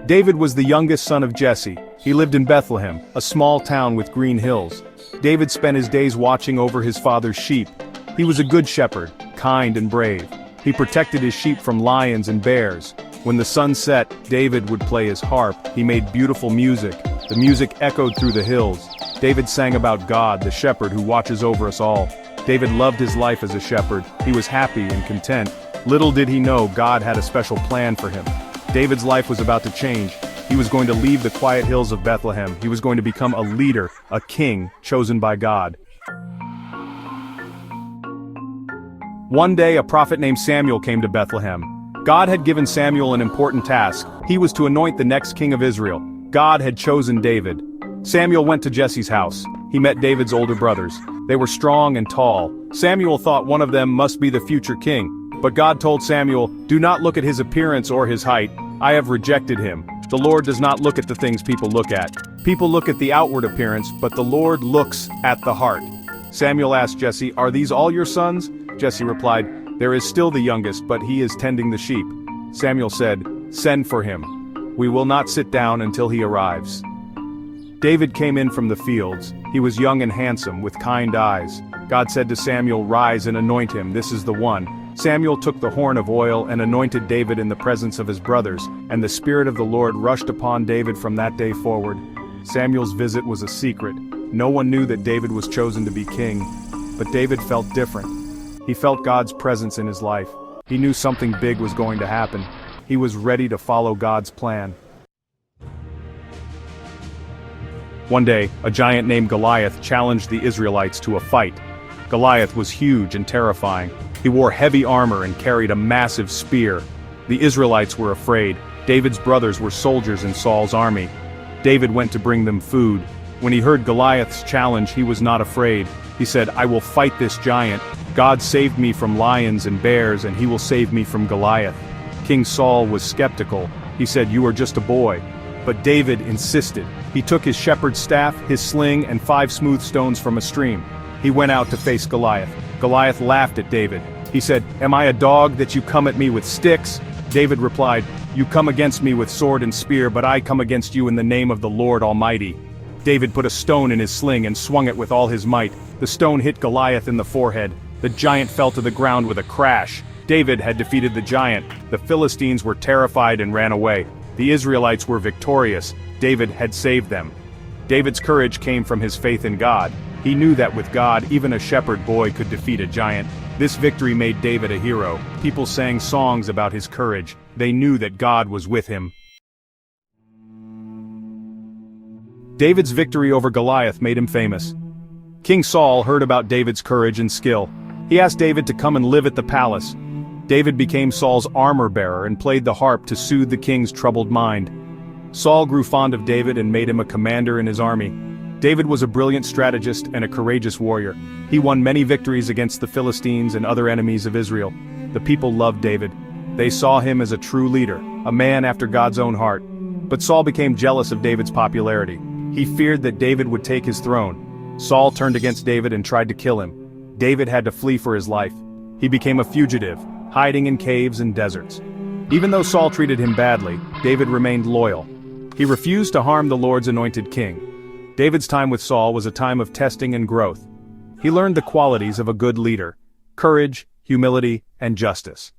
David was the youngest son of Jesse. He lived in Bethlehem, a small town with green hills. David spent his days watching over his father's sheep. He was a good shepherd, kind and brave. He protected his sheep from lions and bears. When the sun set, David would play his harp. He made beautiful music. The music echoed through the hills. David sang about God, the shepherd who watches over us all. David loved his life as a shepherd. He was happy and content. Little did he know God had a special plan for him. David's life was about to change. He was going to leave the quiet hills of Bethlehem. He was going to become a leader, a king, chosen by God. One day, a prophet named Samuel came to Bethlehem. God had given Samuel an important task. He was to anoint the next king of Israel. God had chosen David. Samuel went to Jesse's house. He met David's older brothers. They were strong and tall. Samuel thought one of them must be the future king. But God told Samuel, "Do not look at his appearance or his height. I have rejected him." The Lord does not look at the things people look at. People look at the outward appearance, but the Lord looks at the heart. Samuel asked Jesse, "Are these all your sons?" Jesse replied, "There is still the youngest, but he is tending the sheep." Samuel said, "Send for him. We will not sit down until he arrives." David came in from the fields. He was young and handsome, with kind eyes. God said to Samuel, "Rise and anoint him, this is the one." Samuel took the horn of oil and anointed David in the presence of his brothers, and the Spirit of the Lord rushed upon David from that day forward. Samuel's visit was a secret. No one knew that David was chosen to be king. But David felt different. He felt God's presence in his life. He knew something big was going to happen. He was ready to follow God's plan. One day, a giant named Goliath challenged the Israelites to a fight. Goliath was huge and terrifying. He wore heavy armor and carried a massive spear. The Israelites were afraid. David's brothers were soldiers in Saul's army. David went to bring them food. When he heard Goliath's challenge, he was not afraid. He said, "I will fight this giant. God saved me from lions and bears, and he will save me from Goliath." King Saul was skeptical. He said, "You are just a boy." But David insisted. He took his shepherd's staff, his sling, and 5 smooth stones from a stream. He went out to face Goliath. Goliath laughed at David. He said, "Am I a dog that you come at me with sticks?" David replied, "You come against me with sword and spear, but I come against you in the name of the Lord Almighty." David put a stone in his sling and swung it with all his might. The stone hit Goliath in the forehead. The giant fell to the ground with a crash. David had defeated the giant. The Philistines were terrified and ran away. The Israelites were victorious. David had saved them. David's courage came from his faith in God. He knew that with God, even a shepherd boy could defeat a giant. This victory made David a hero. People sang songs about his courage. They knew that God was with him. David's victory over Goliath made him famous. King Saul heard about David's courage and skill. He asked David to come and live at the palace. David became Saul's armor-bearer and played the harp to soothe the king's troubled mind. Saul grew fond of David and made him a commander in his army. David was a brilliant strategist and a courageous warrior. He won many victories against the Philistines and other enemies of Israel. The people loved David. They saw him as a true leader, a man after God's own heart. But Saul became jealous of David's popularity. He feared that David would take his throne. Saul turned against David and tried to kill him. David had to flee for his life. He became a fugitive, hiding in caves and deserts. Even though Saul treated him badly, David remained loyal. He refused to harm the Lord's anointed king. David's time with Saul was a time of testing and growth. He learned the qualities of a good leader: courage, humility, and justice.